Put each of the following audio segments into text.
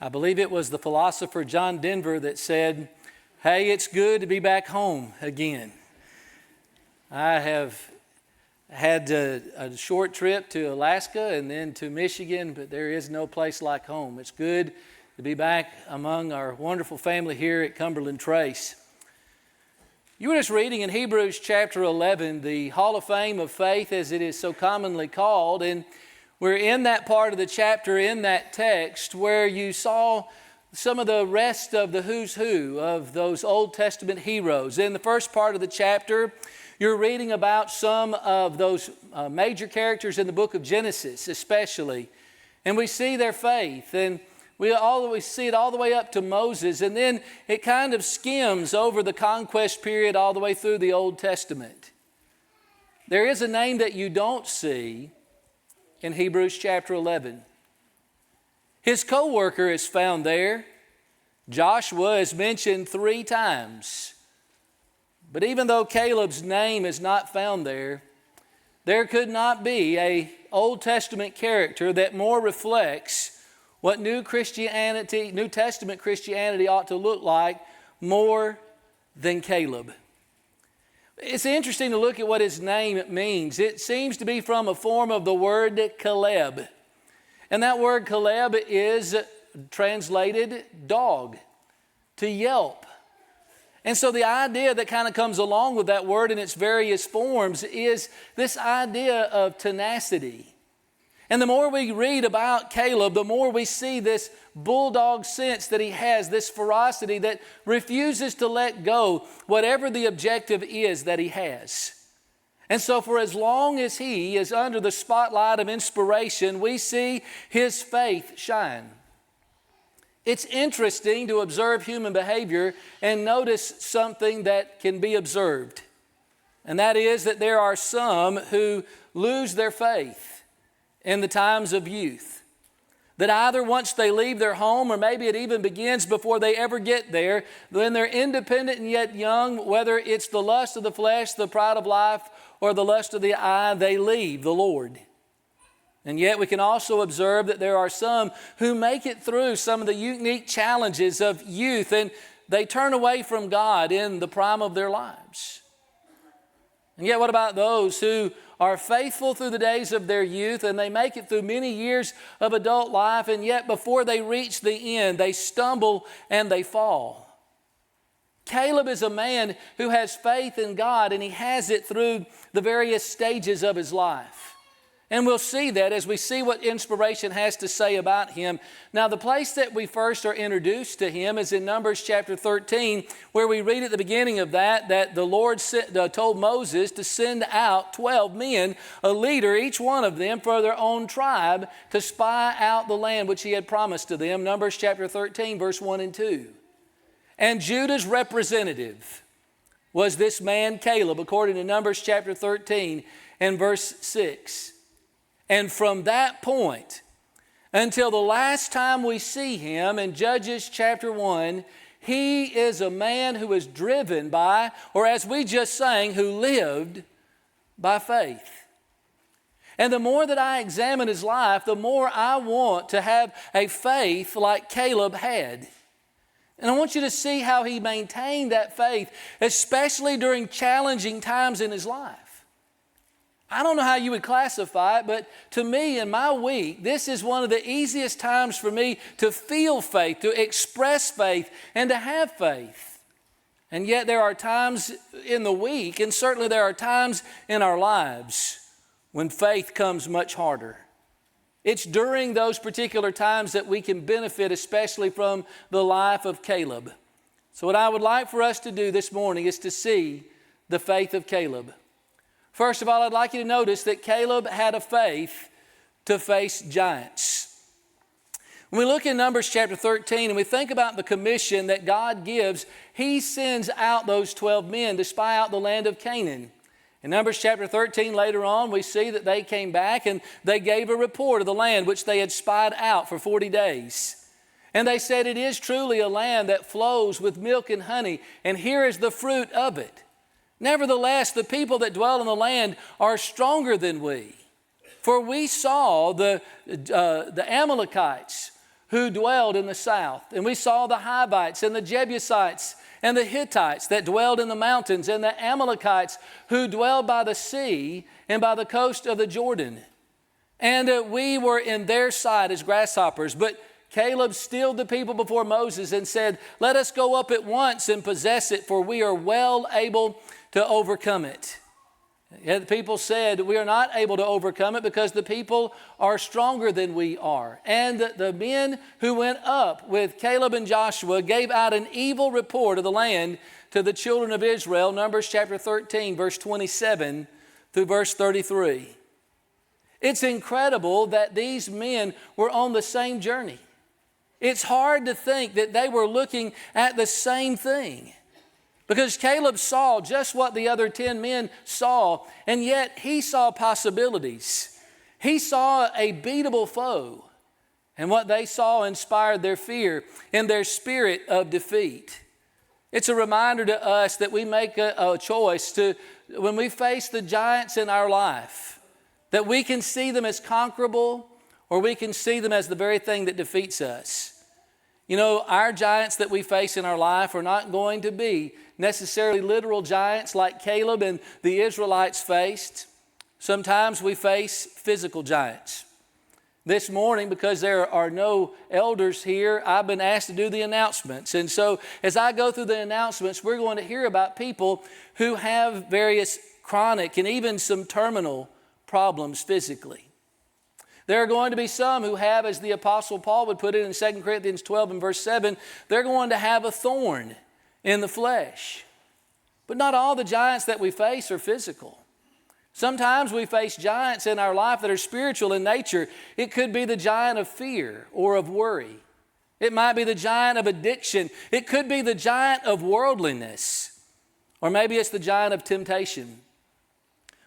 I believe it was the philosopher John Denver that said, "Hey, it's good to be back home again." I have had a short trip to Alaska and then to Michigan, but there is no place like home. It's good to be back among our wonderful family here at Cumberland Trace. You were just reading in Hebrews chapter 11, the Hall of Fame of Faith, as it is so commonly called, and we're in that part of the chapter, in that text, where you saw some of the rest of the who's who of those Old Testament heroes. In the first part of the chapter, you're reading about some of those major characters in the book of Genesis, especially. And we see their faith, and we always see it all the way up to Moses, and then it kind of skims over the conquest period all the way through the Old Testament. There is a name that you don't see in Hebrews chapter 11. His co-worker is found there. Joshua is mentioned 3 times. But even though Caleb's name is not found there, there could not be an Old Testament character that more reflects what New Testament Christianity ought to look like more than Caleb. It's interesting to look at what his name means. It seems to be from a form of the word Caleb. And that word Caleb is translated dog, to yelp. And so the idea that kind of comes along with that word in its various forms is this idea of tenacity. And the more we read about Caleb, the more we see this bulldog sense that he has, this ferocity that refuses to let go, whatever the objective is that he has. And so for as long as he is under the spotlight of inspiration, we see his faith shine. It's interesting to observe human behavior and notice something that can be observed. And that is that there are some who lose their faith in the times of youth. That either once they leave their home, or maybe it even begins before they ever get there, when they're independent and yet young, whether it's the lust of the flesh, the pride of life, or the lust of the eye, they leave the Lord. And yet we can also observe that there are some who make it through some of the unique challenges of youth, and they turn away from God in the prime of their lives. And yet what about those who are faithful through the days of their youth, and they make it through many years of adult life, and yet before they reach the end, they stumble and they fall? Caleb is a man who has faith in God, and he has it through the various stages of his life. And we'll see that as we see what inspiration has to say about him. Now, the place that we first are introduced to him is in Numbers chapter 13, where we read at the beginning of that the Lord told Moses to send out 12 men, a leader, each one of them for their own tribe, to spy out the land which he had promised to them. Numbers chapter 13, verse 1 and 2. And Judah's representative was this man Caleb, according to Numbers chapter 13 and verse 6. And from that point until the last time we see him in Judges chapter 1, he is a man who is driven by, or as we just sang, who lived by faith. And the more that I examine his life, the more I want to have a faith like Caleb had. And I want you to see how he maintained that faith, especially during challenging times in his life. I don't know how you would classify it, but to me in my week, this is one of the easiest times for me to feel faith, to express faith, and to have faith. And yet there are times in the week, and certainly there are times in our lives, when faith comes much harder. It's during those particular times that we can benefit, especially from the life of Caleb. So what I would like for us to do this morning is to see the faith of Caleb. First of all, I'd like you to notice that Caleb had a faith to face giants. When we look in Numbers chapter 13 and we think about the commission that God gives, he sends out those 12 men to spy out the land of Canaan. In Numbers chapter 13, later on, we see that they came back and they gave a report of the land which they had spied out for 40 days. And they said, it is truly a land that flows with milk and honey, and here is the fruit of it. Nevertheless, the people that dwell in the land are stronger than we. For we saw the Amalekites who dwelled in the south. And we saw the Hivites and the Jebusites and the Hittites that dwelled in the mountains, and the Amalekites who dwelled by the sea and by the coast of the Jordan. And we were in their sight as grasshoppers. But Caleb stilled the people before Moses and said, "Let us go up at once and possess it, for we are well able to overcome it." Yet the people said, "We are not able to overcome it because the people are stronger than we are." And the men who went up with Caleb and Joshua gave out an evil report of the land to the children of Israel. Numbers chapter 13, verse 27 through verse 33. It's incredible that these men were on the same journey. It's hard to think that they were looking at the same thing, because Caleb saw just what the other 10 men saw, and yet he saw possibilities. He saw a beatable foe, and what they saw inspired their fear and their spirit of defeat. It's a reminder to us that we make a choice to, when we face the giants in our life, that we can see them as conquerable, or we can see them as the very thing that defeats us. You know, our giants that we face in our life are not going to be necessarily literal giants like Caleb and the Israelites faced. Sometimes we face physical giants. This morning, because there are no elders here, I've been asked to do the announcements. And so as I go through the announcements, we're going to hear about people who have various chronic and even some terminal problems physically. There are going to be some who have, as the Apostle Paul would put it in 2 Corinthians 12 and verse 7, they're going to have a thorn in the flesh. But not all the giants that we face are physical. Sometimes we face giants in our life that are spiritual in nature. It could be the giant of fear or of worry. It might be the giant of addiction. It could be the giant of worldliness. Or maybe it's the giant of temptation.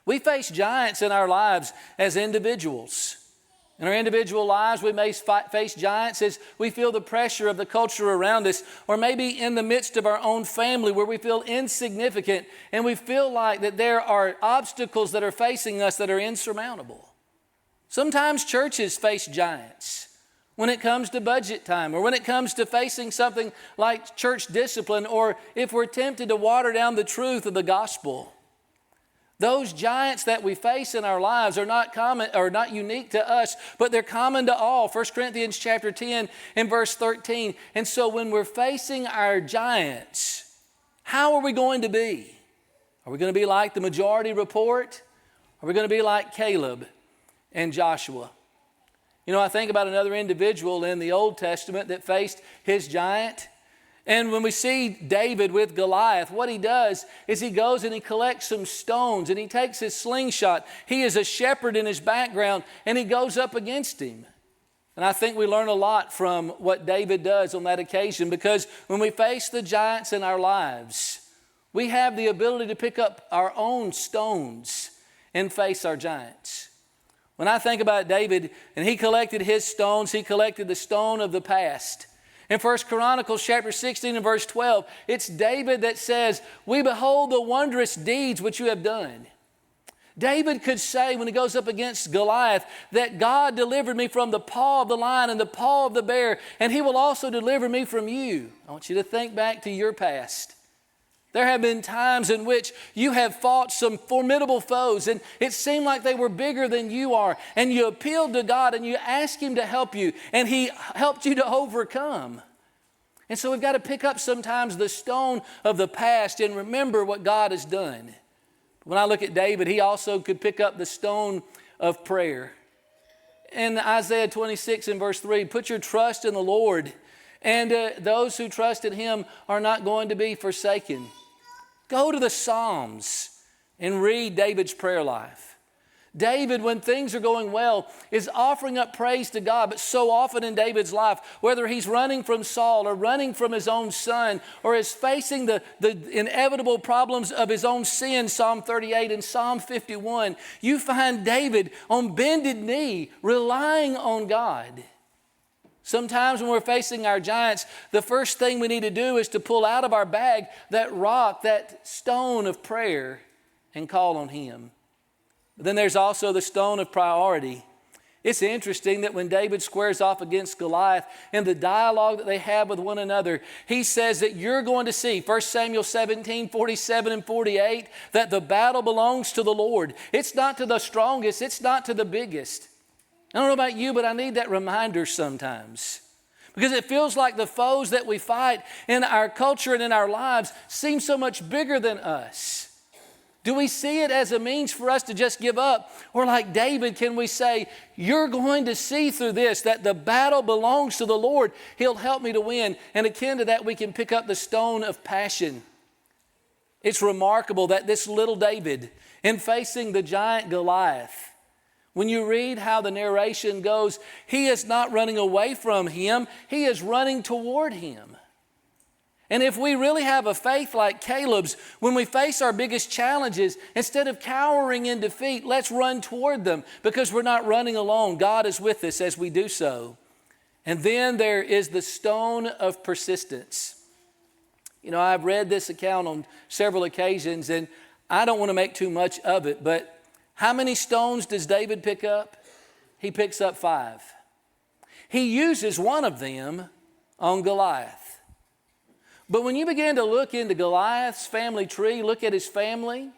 We face giants in our lives as individuals. In our individual lives, we may face giants as we feel the pressure of the culture around us, or maybe in the midst of our own family where we feel insignificant and we feel like that there are obstacles that are facing us that are insurmountable. Sometimes churches face giants when it comes to budget time, or when it comes to facing something like church discipline, or if we're tempted to water down the truth of the gospel. Those giants that we face in our lives are not common or not unique to us, but they're common to all. 1 Corinthians chapter 10 and verse 13. And so when we're facing our giants, how are we going to be? Are we going to be like the majority report? Are we going to be like Caleb and Joshua? You know, I think about another individual in the Old Testament that faced his giant. And when we see David with Goliath, what he does is he goes and he collects some stones and he takes his slingshot. He is a shepherd in his background, and he goes up against him. And I think we learn a lot from what David does on that occasion, because when we face the giants in our lives, we have the ability to pick up our own stones and face our giants. When I think about David, and he collected his stones, he collected the stone of the past. In 1 Chronicles chapter 16 and verse 12, it's David that says, "We behold the wondrous deeds which you have done." David could say when he goes up against Goliath that God delivered me from the paw of the lion and the paw of the bear, and he will also deliver me from you. I want you to think back to your past. There have been times in which you have fought some formidable foes, and it seemed like they were bigger than you are, and you appealed to God and you asked Him to help you, and He helped you to overcome. And so we've got to pick up sometimes the stone of the past and remember what God has done. When I look at David, he also could pick up the stone of prayer. In Isaiah 26 and verse 3, "Put your trust in the Lord, and those who trust in Him are not going to be forsaken." Go to the Psalms and read David's prayer life. David, when things are going well, is offering up praise to God. But so often in David's life, whether he's running from Saul or running from his own son, or is facing the inevitable problems of his own sin, Psalm 38 and Psalm 51, you find David on bended knee relying on God. Sometimes when we're facing our giants, the first thing we need to do is to pull out of our bag that rock, that stone of prayer, and call on Him. But then there's also the stone of priority. It's interesting that when David squares off against Goliath, in the dialogue that they have with one another, he says that you're going to see, 1 Samuel 17, 47 and 48, that the battle belongs to the Lord. It's not to the strongest, it's not to the biggest. I don't know about you, but I need that reminder sometimes. Because it feels like the foes that we fight in our culture and in our lives seem so much bigger than us. Do we see it as a means for us to just give up? Or like David, can we say, you're going to see through this that the battle belongs to the Lord. He'll help me to win. And akin to that, we can pick up the stone of passion. It's remarkable that this little David, in facing the giant Goliath, when you read how the narration goes, he is not running away from him, he is running toward him. And if we really have a faith like Caleb's, when we face our biggest challenges, instead of cowering in defeat, let's run toward them because we're not running alone. God is with us as we do so. And then there is the stone of persistence. You know, I've read this account on several occasions, and I don't want to make too much of it, but how many stones does David pick up? He picks up 5. He uses one of them on Goliath. But when you begin to look into Goliath's family tree, look at his family,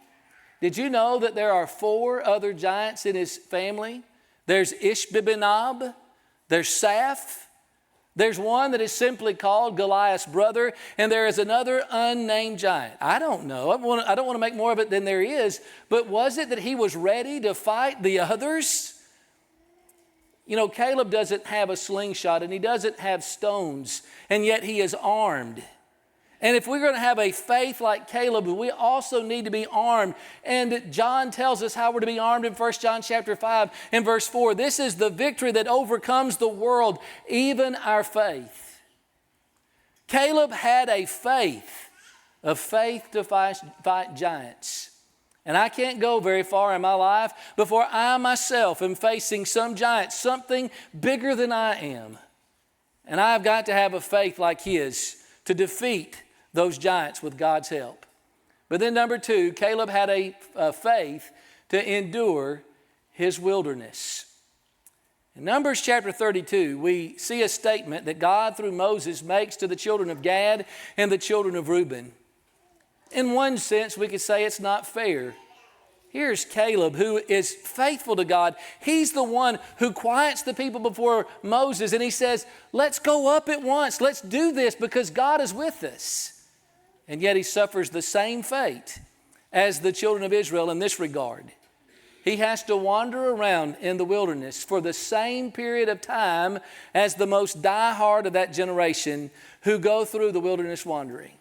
did you know that there are 4 other giants in his family? There's Ishbi-benob, there's Saph, there's one that is simply called Goliath's brother, and there is another unnamed giant. I don't know. I don't want to make more of it than there is, but was it that he was ready to fight the others? You know, Caleb doesn't have a slingshot and he doesn't have stones, and yet he is armed. And if we're going to have a faith like Caleb, we also need to be armed. And John tells us how we're to be armed in 1 John chapter 5 and verse 4. This is the victory that overcomes the world, even our faith. Caleb had a faith to fight giants. And I can't go very far in my life before I myself am facing some giant, something bigger than I am. And I've got to have a faith like his to defeat those giants with God's help. But then number 2, Caleb had a faith to endure his wilderness. In Numbers chapter 32, we see a statement that God through Moses makes to the children of Gad and the children of Reuben. In one sense, we could say it's not fair. Here's Caleb, who is faithful to God. He's the one who quiets the people before Moses, and he says, let's go up at once. Let's do this because God is with us. And yet he suffers the same fate as the children of Israel in this regard. He has to wander around in the wilderness for the same period of time as the most diehard of that generation who go through the wilderness wandering.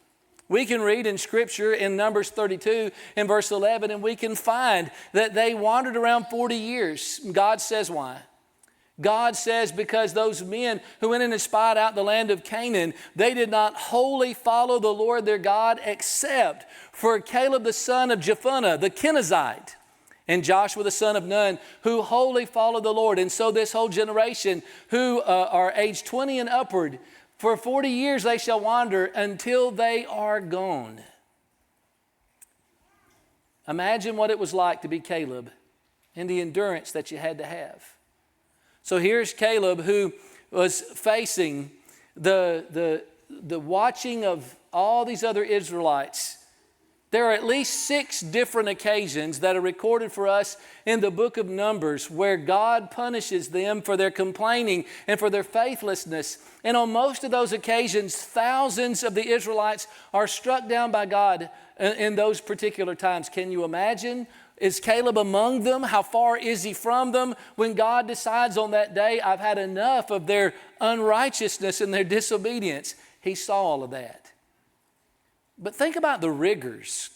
We can read in Scripture in Numbers 32 and verse 11, and we can find that they wandered around 40 years. God says why? God says because those men who went in and spied out the land of Canaan, they did not wholly follow the Lord their God except for Caleb the son of Jephunneh, the Kenizzite, and Joshua the son of Nun, who wholly followed the Lord. And so this whole generation who are age 20 and upward, for 40 years they shall wander until they are gone. Imagine what it was like to be Caleb and the endurance that you had to have. So here's Caleb who was facing the watching of all these other Israelites. There are at least 6 different occasions that are recorded for us in the book of Numbers where God punishes them for their complaining and for their faithlessness. And on most of those occasions, thousands of the Israelites are struck down by God in those particular times. Can you imagine? Is Caleb among them? How far is he from them? When God decides on that day, I've had enough of their unrighteousness and their disobedience. He saw all of that. But think about the rigors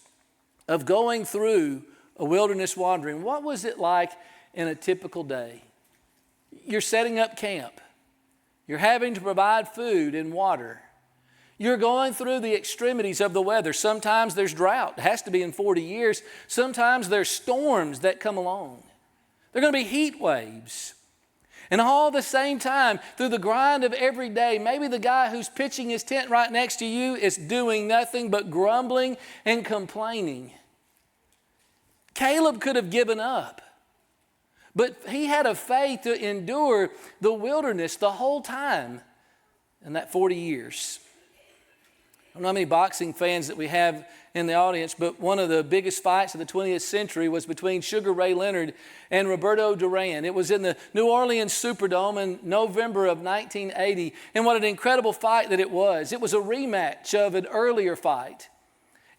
of going through a wilderness wandering. What was it like in a typical day? You're setting up camp. You're having to provide food and water. You're going through the extremities of the weather. Sometimes there's drought. It has to be in 40 years. Sometimes there's storms that come along. There are going to be heat waves. And all the same time, through the grind of every day, maybe the guy who's pitching his tent right next to you is doing nothing but grumbling and complaining. Caleb could have given up. But he had a faith to endure the wilderness the whole time in that 40 years. I don't know how many boxing fans that we have in the audience, but one of the biggest fights of the 20th century was between Sugar Ray Leonard and Roberto Duran. It was in the New Orleans Superdome in November of 1980, and what an incredible fight that it was. It was a rematch of an earlier fight.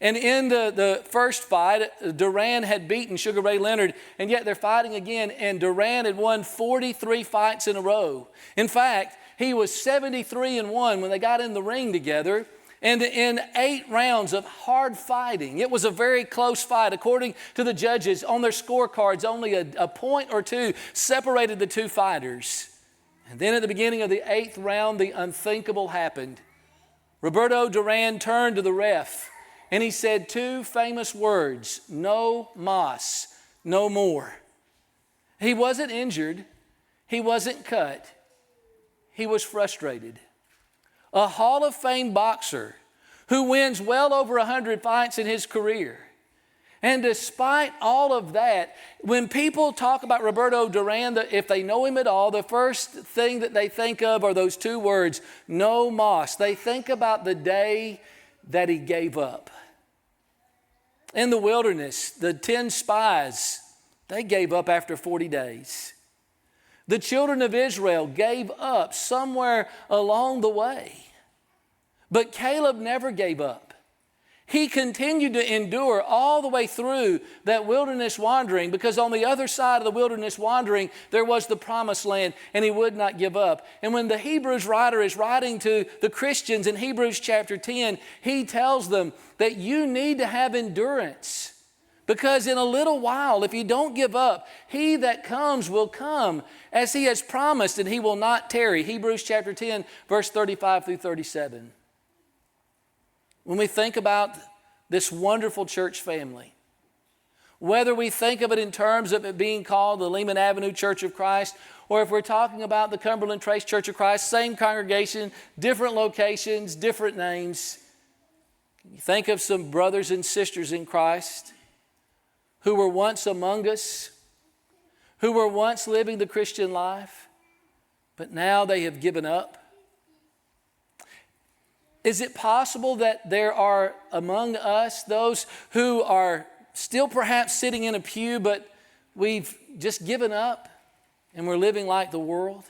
And in the first fight, Duran had beaten Sugar Ray Leonard, and yet they're fighting again, and Duran had won 43 fights in a row. In fact, he was 73-1 when they got in the ring together. And in 8 rounds of hard fighting, it was a very close fight. According to the judges, on their scorecards, only a point or two separated the two fighters. And then at the beginning of the 8th round, the unthinkable happened. Roberto Duran turned to the ref, and he said 2 famous words: "No mas, no more." He wasn't injured. He wasn't cut. He was frustrated. A Hall of Fame boxer who wins well over 100 fights in his career. And despite all of that, when people talk about Roberto Duran, if they know him at all, the first thing that they think of are those 2 words, no mas. They think about the day that he gave up. In the wilderness, the 10 spies, they gave up after 40 days. The children of Israel gave up somewhere along the way. But Caleb never gave up. He continued to endure all the way through that wilderness wandering, because on the other side of the wilderness wandering, there was the promised land, and he would not give up. And when the Hebrews writer is writing to the Christians in Hebrews chapter 10, he tells them that you need to have endurance. Because in a little while, if you don't give up, he that comes will come as he has promised, and he will not tarry. Hebrews chapter 10, verse 35 through 37. When we think about this wonderful church family, whether we think of it in terms of it being called the Lehman Avenue Church of Christ, or if we're talking about the Cumberland Trace Church of Christ, same congregation, different locations, different names. You think of some brothers and sisters in Christ who were once among us, who were once living the Christian life, but now they have given up. Is it possible that there are among us those who are still perhaps sitting in a pew, but we've just given up and we're living like the world?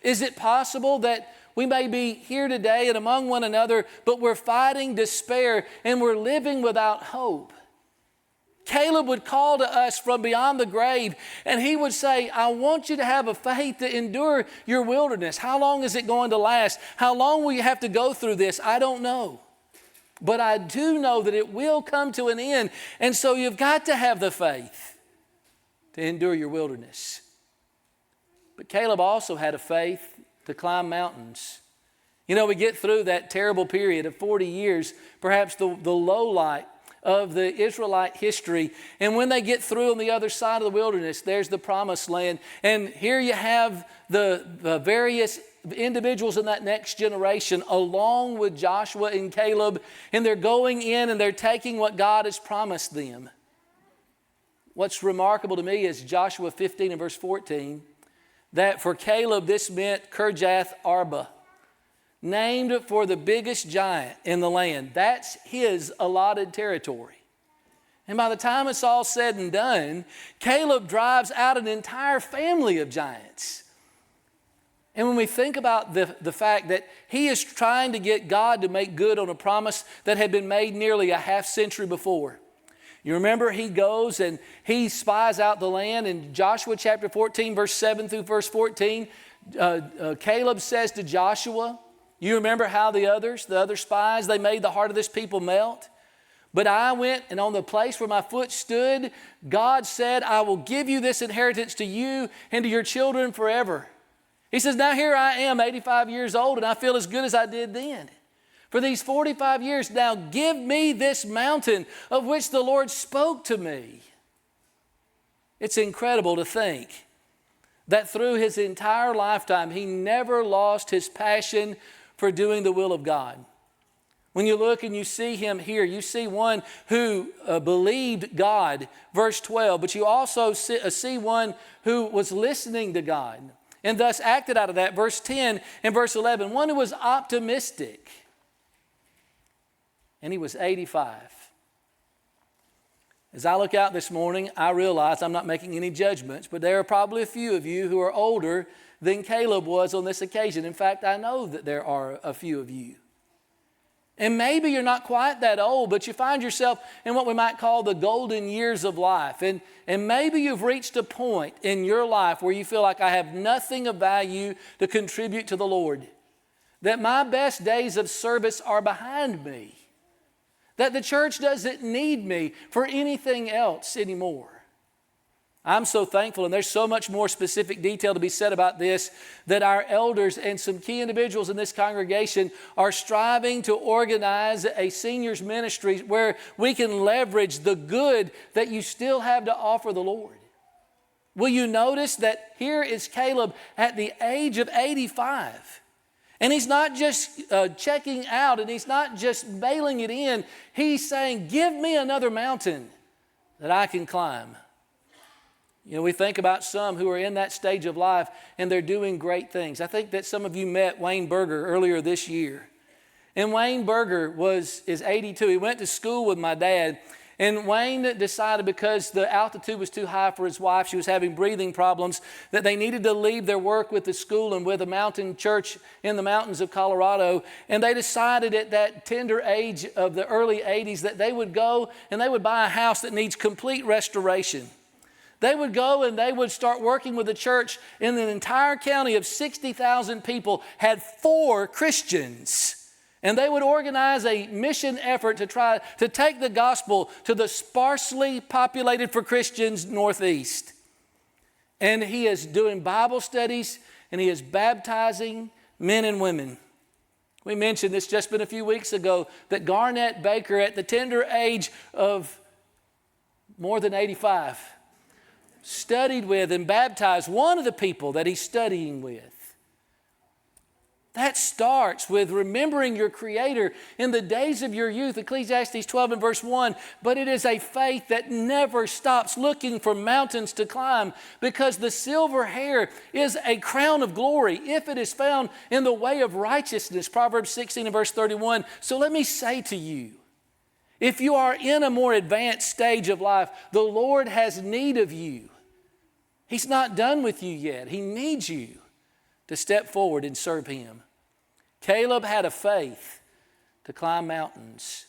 Is it possible that we may be here today and among one another, but we're fighting despair and we're living without hope? Caleb would call to us from beyond the grave, and he would say, I want you to have a faith to endure your wilderness. How long is it going to last? How long will you have to go through this? I don't know. But I do know that it will come to an end. And so you've got to have the faith to endure your wilderness. But Caleb also had a faith to climb mountains. You know, we get through that terrible period of 40 years, perhaps the low light of the Israelite history. And when they get through on the other side of the wilderness, there's the promised land. And here you have the various individuals in that next generation along with Joshua and Caleb, and they're going in and they're taking what God has promised them. What's remarkable to me is Joshua 15 and verse 14, that for Caleb this meant Kirjath Arba, named for the biggest giant in the land. That's his allotted territory. And by the time it's all said and done, Caleb drives out an entire family of giants. And when we think about the fact that he is trying to get God to make good on a promise that had been made nearly a half century before. You remember he goes and he spies out the land in Joshua chapter 14, verse 7 through verse 14. Caleb says to Joshua, you remember how the other spies, they made the heart of this people melt? But I went, and on the place where my foot stood, God said, I will give you this inheritance to you and to your children forever. He says, now here I am, 85 years old, and I feel as good as I did then. For these 45 years, now give me this mountain of which the Lord spoke to me. It's incredible to think that through his entire lifetime, he never lost his passion for doing the will of God. When you look and you see him here, you see one who believed God, verse 12, but you also see one who was listening to God and thus acted out of that, verse 10 and verse 11. One who was optimistic, and he was 85. As I look out this morning, I realize I'm not making any judgments, but there are probably a few of you who are older than Caleb was on this occasion. In fact, I know that there are a few of you. And maybe you're not quite that old, but you find yourself in what we might call the golden years of life. And maybe you've reached a point in your life where you feel like I have nothing of value to contribute to the Lord. That my best days of service are behind me. That the church doesn't need me for anything else anymore. I'm so thankful, and there's so much more specific detail to be said about this, that our elders and some key individuals in this congregation are striving to organize a seniors ministry where we can leverage the good that you still have to offer the Lord. Will you notice that here is Caleb at the age of 85? And he's not just checking out, and he's not just bailing it in. He's saying, give me another mountain that I can climb. You know, we think about some who are in that stage of life and they're doing great things. I think that some of you met Wayne Berger earlier this year. And Wayne Berger is 82. He went to school with my dad. And Wayne decided, because the altitude was too high for his wife, she was having breathing problems, that they needed to leave their work with the school and with a mountain church in the mountains of Colorado. And they decided at that tender age of the early 80s that they would go and they would buy a house that needs complete restoration. They would go and they would start working with the church in an entire county of 60,000 people, had 4 Christians. And they would organize a mission effort to try to take the gospel to the sparsely populated for Christians Northeast. And he is doing Bible studies and he is baptizing men and women. We mentioned this just been a few weeks ago, that Garnett Baker at the tender age of more than 85 studied with and baptized one of the people that he's studying with. That starts with remembering your Creator in the days of your youth, Ecclesiastes 12 and verse 1. But it is a faith that never stops looking for mountains to climb, because the silver hair is a crown of glory if it is found in the way of righteousness, Proverbs 16 and verse 31. So let me say to you, if you are in a more advanced stage of life, the Lord has need of you. He's not done with you yet. He needs you to step forward and serve Him. Caleb had a faith to climb mountains.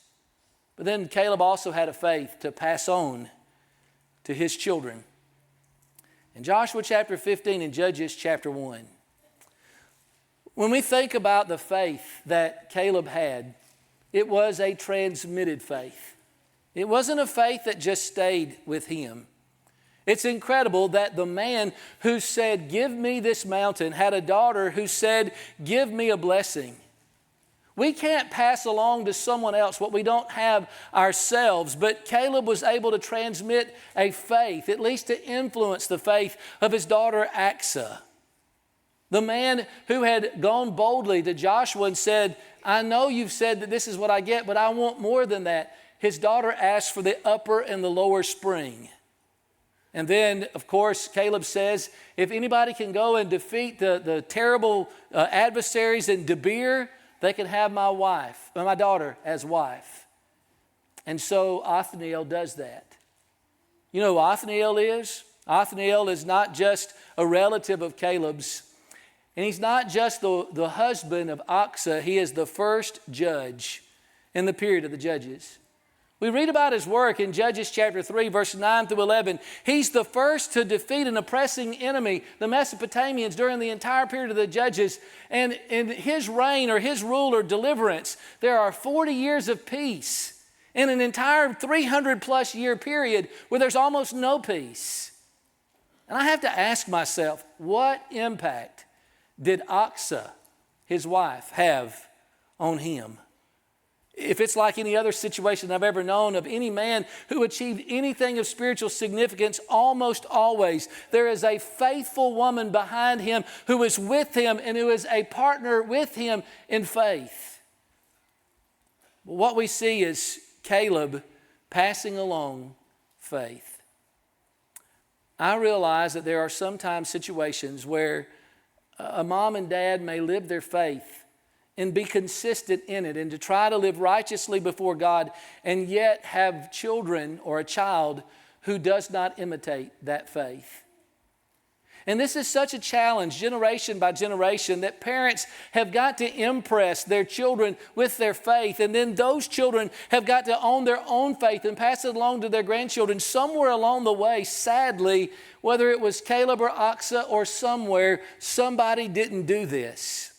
But then Caleb also had a faith to pass on to his children. In Joshua chapter 15 and Judges chapter 1, when we think about the faith that Caleb had, it was a transmitted faith. It wasn't a faith that just stayed with him. It's incredible that the man who said, give me this mountain, had a daughter who said, give me a blessing. We can't pass along to someone else what we don't have ourselves, but Caleb was able to transmit a faith, at least to influence the faith of his daughter Achsah. The man who had gone boldly to Joshua and said, I know you've said that this is what I get, but I want more than that. His daughter asked for the upper and the lower spring. And then, of course, Caleb says, if anybody can go and defeat the terrible adversaries in Debir, they can have my daughter as wife. And so Othniel does that. You know who Othniel is? Othniel is not just a relative of Caleb's. And he's not just the husband of Achsah. He is the first judge in the period of the judges. We read about his work in Judges chapter 3, verse 9 through 11. He's the first to defeat an oppressing enemy, the Mesopotamians, during the entire period of the Judges. And in his reign or his rule or deliverance, there are 40 years of peace in an entire 300 plus year period where there's almost no peace. And I have to ask myself, what impact did Achsah, his wife, have on him? If it's like any other situation I've ever known of any man who achieved anything of spiritual significance, almost always there is a faithful woman behind him who is with him and who is a partner with him in faith. But what we see is Caleb passing along faith. I realize that there are sometimes situations where a mom and dad may live their faith and be consistent in it and to try to live righteously before God and yet have children or a child who does not imitate that faith. And this is such a challenge, generation by generation, that parents have got to impress their children with their faith. And then those children have got to own their own faith and pass it along to their grandchildren. Somewhere along the way, sadly, whether it was Caleb or Oxa or somewhere, somebody didn't do this.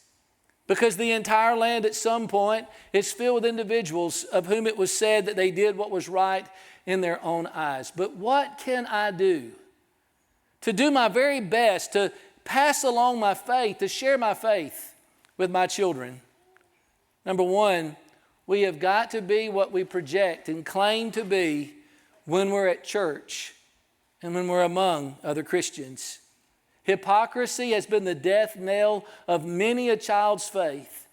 Because the entire land at some point is filled with individuals of whom it was said that they did what was right in their own eyes. But what can I do to do my very best to pass along my faith, to share my faith with my children? Number one, we have got to be what we project and claim to be when we're at church and when we're among other Christians. Hypocrisy has been the death knell of many a child's faith.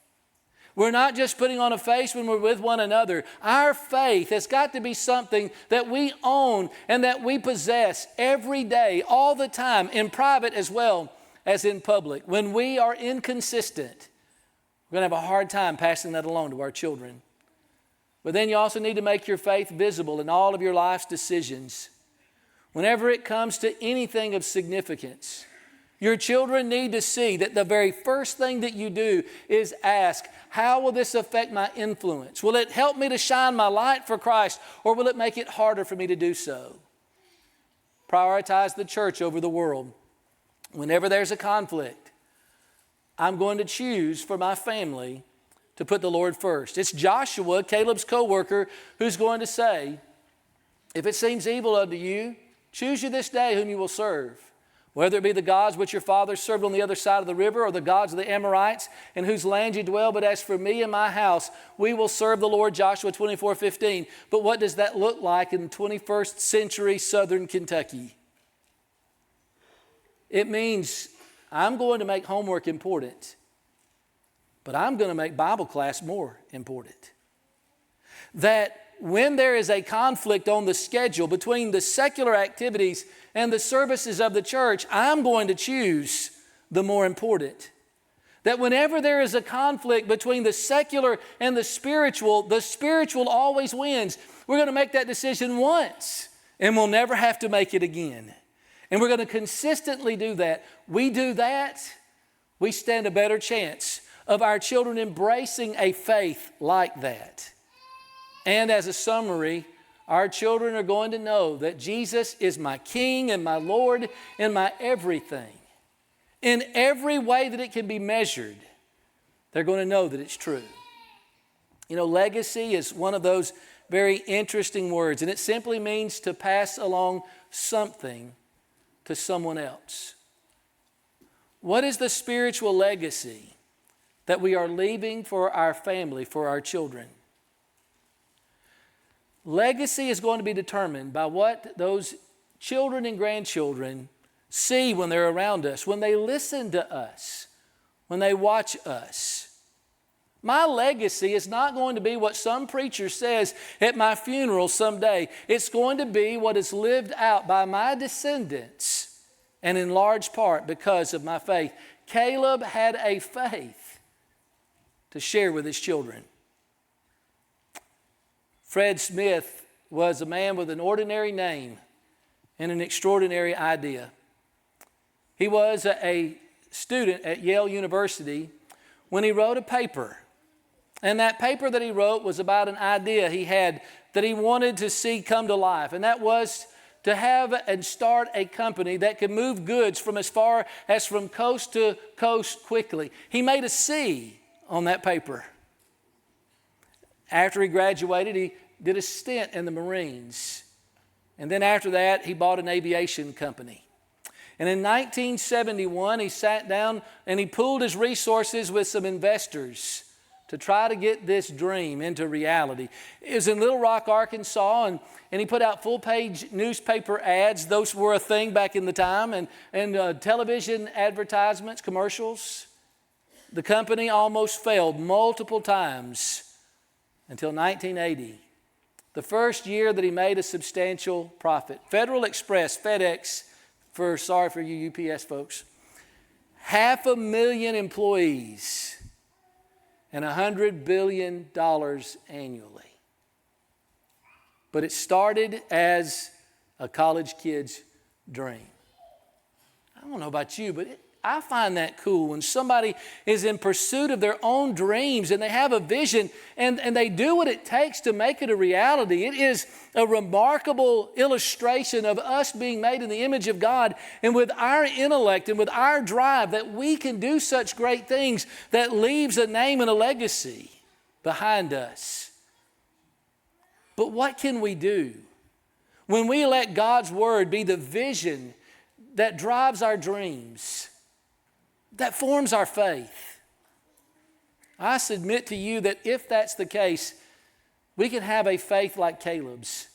We're not just putting on a face when we're with one another. Our faith has got to be something that we own and that we possess every day, all the time, in private as well as in public. When we are inconsistent, we're going to have a hard time passing that along to our children. But then you also need to make your faith visible in all of your life's decisions. Whenever it comes to anything of significance, your children need to see that the very first thing that you do is ask, how will this affect my influence? Will it help me to shine my light for Christ, or will it make it harder for me to do so? Prioritize the church over the world. Whenever there's a conflict, I'm going to choose for my family to put the Lord first. It's Joshua, Caleb's co-worker, who's going to say, if it seems evil unto you, choose you this day whom you will serve. Whether it be the gods which your fathers served on the other side of the river, or the gods of the Amorites in whose land you dwell. But as for me and my house, we will serve the Lord, Joshua 24:15. But what does that look like in 21st century southern Kentucky? It means I'm going to make homework important, but I'm going to make Bible class more important. That when there is a conflict on the schedule between the secular activities and the services of the church, I'm going to choose the more important. That whenever there is a conflict between the secular and the spiritual always wins. We're going to make that decision once, and we'll never have to make it again. And we're going to consistently do that. We do that, we stand a better chance of our children embracing a faith like that. And as a summary, our children are going to know that Jesus is my King and my Lord and my everything. In every way that it can be measured, they're going to know that it's true. You know, legacy is one of those very interesting words, and it simply means to pass along something to someone else. What is the spiritual legacy that we are leaving for our family, for our children? Legacy is going to be determined by what those children and grandchildren see when they're around us, when they listen to us, when they watch us. My legacy is not going to be what some preacher says at my funeral someday. It's going to be what is lived out by my descendants, and in large part because of my faith. Caleb had a faith to share with his children. Fred Smith was a man with an ordinary name and an extraordinary idea. He was a student at Yale University when he wrote a paper. And that paper that he wrote was about an idea he had that he wanted to see come to life. And that was to have and start a company that could move goods from as far as from coast to coast quickly. He made a C on that paper. After he graduated, he did a stint in the Marines. And then after that, he bought an aviation company. And in 1971, he sat down and he pooled his resources with some investors to try to get this dream into reality. It was in Little Rock, Arkansas, and he put out full-page newspaper ads. Those were a thing back in the time, and television advertisements, commercials. The company almost failed multiple times. until 1980, the first year that he made a substantial profit. Federal Express, FedEx, sorry for you UPS folks, 500,000 employees and $100 billion annually. But it started as a college kid's dream. I don't know about you, but I find that cool when somebody is in pursuit of their own dreams and they have a vision and they do what it takes to make it a reality. It is a remarkable illustration of us being made in the image of God, and with our intellect and with our drive that we can do such great things that leaves a name and a legacy behind us. But what can we do when we let God's word be the vision that drives our dreams, that forms our faith? I submit to you that if that's the case, we can have a faith like Caleb's,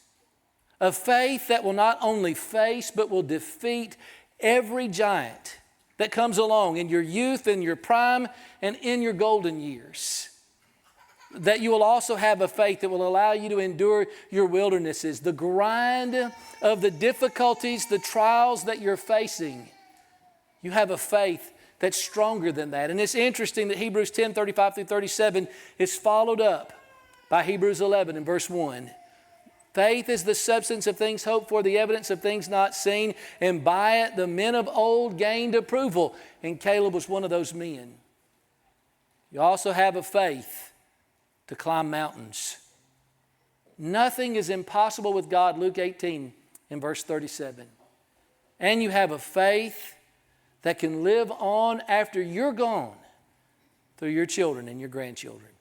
a faith that will not only face but will defeat every giant that comes along in your youth, in your prime, and in your golden years. That you will also have a faith that will allow you to endure your wildernesses, the grind of the difficulties, the trials that you're facing. You have a faith that's stronger than that. And it's interesting that Hebrews 10, 35 through 37 is followed up by Hebrews 11 in verse 1. Faith is the substance of things hoped for, the evidence of things not seen, and by it the men of old gained approval. And Caleb was one of those men. You also have a faith to climb mountains. Nothing is impossible with God, Luke 18 in verse 37. And you have a faith that can live on after you're gone through your children and your grandchildren.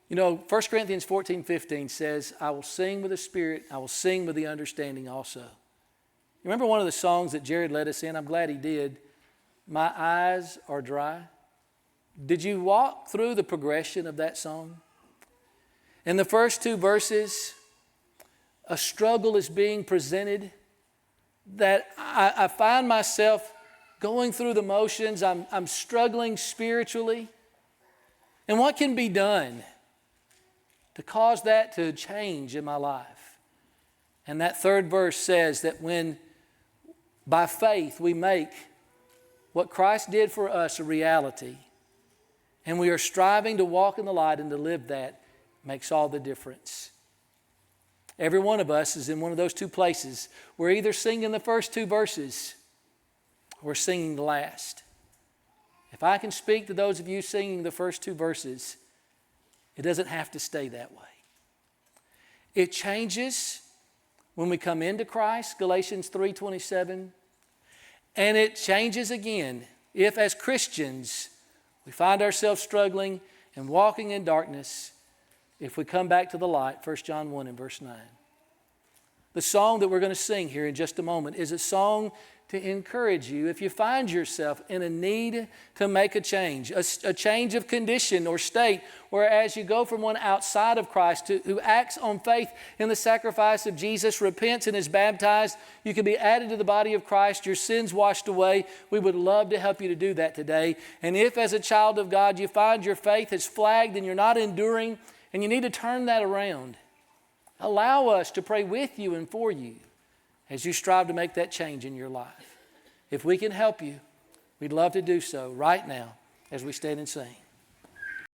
You know, 1 Corinthians 14, 15 says, I will sing with the Spirit, I will sing with the understanding also. You remember one of the songs that Jared led us in? I'm glad he did. My eyes are dry. Did you walk through the progression of that song? In the first two verses, a struggle is being presented that I find myself going through the motions. I'm struggling spiritually. And what can be done to cause that to change in my life? And that third verse says that when by faith we make what Christ did for us a reality, and we are striving to walk in the light and to live that, makes all the difference. Every one of us is in one of those two places. We're either singing the first two verses or singing the last. If I can speak to those of you singing the first two verses, it doesn't have to stay that way. It changes when we come into Christ, Galatians 3:27, and it changes again if as Christians we find ourselves struggling and walking in darkness if we come back to the light, 1 John 1 and verse 9. The song that we're going to sing here in just a moment is a song to encourage you if you find yourself in a need to make a change of condition or state, where as you go from one outside of Christ who acts on faith in the sacrifice of Jesus, repents and is baptized, you can be added to the body of Christ, your sins washed away. We would love to help you to do that today. And if as a child of God you find your faith is flagged and you're not enduring and you need to turn that around, allow us to pray with you and for you as you strive to make that change in your life. If we can help you, we'd love to do so right now as we stand and sing.